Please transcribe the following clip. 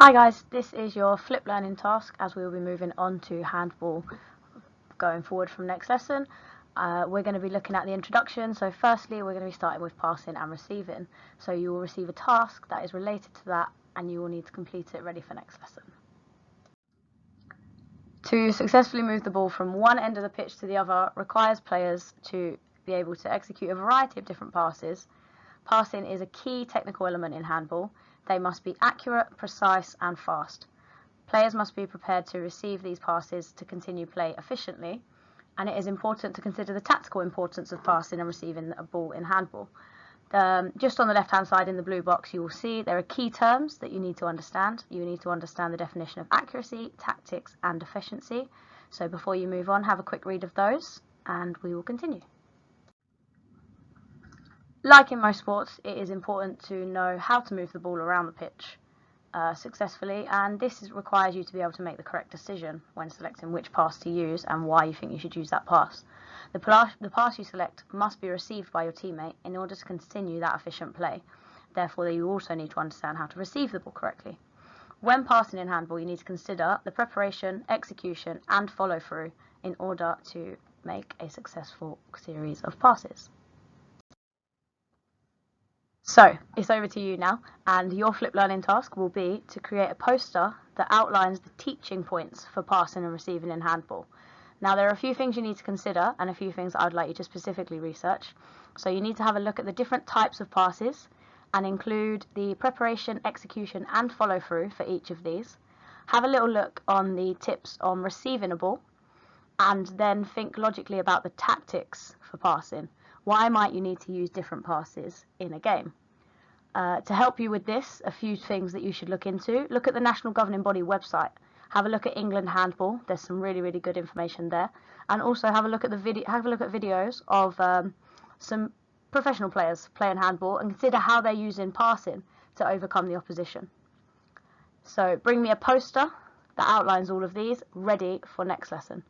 Hi guys, this is your flip learning task as we will be moving on to handball going forward from next lesson. We're going to be looking at the introduction. So firstly, we're going to be starting with passing and receiving. So you will receive a task that is related to that and you will need to complete it ready for next lesson. To successfully move the ball from one end of the pitch to the other requires players to be able to execute a variety of different passes. Passing is a key technical element in handball. They must be accurate, precise and fast. Players must be prepared to receive these passes to continue play efficiently, and it is important to consider the tactical importance of passing and receiving a ball in handball. Just on the left hand side in the blue box you will see there are key terms that you need to understand. You need to understand the definition of accuracy, tactics and efficiency. So before you move on, have a quick read of those and we will continue. Like in most sports, it is important to know how to move the ball around the pitch successfully, and this requires you to be able to make the correct decision when selecting which pass to use and why you think you should use that pass. The pass you select must be received by your teammate in order to continue that efficient play. Therefore, you also need to understand how to receive the ball correctly. When passing in handball, you need to consider the preparation, execution and follow-through in order to make a successful series of passes. So it's over to you now, and your flip learning task will be to create a poster that outlines the teaching points for passing and receiving in handball. Now there are a few things you need to consider and a few things I'd like you to specifically research. So you need to have a look at the different types of passes and include the preparation, execution and follow through for each of these. Have a little look on the tips on receiving a ball and then think logically about the tactics for passing. Why might you need to use different passes in a game? To help you with this, a few things that you should look into. Look at the National Governing Body website. Have a look at England Handball. There's some really good information there. And also have a look at videos of some professional players playing handball and consider how they're using passing to overcome the opposition. So bring me a poster that outlines all of these, ready for next lesson.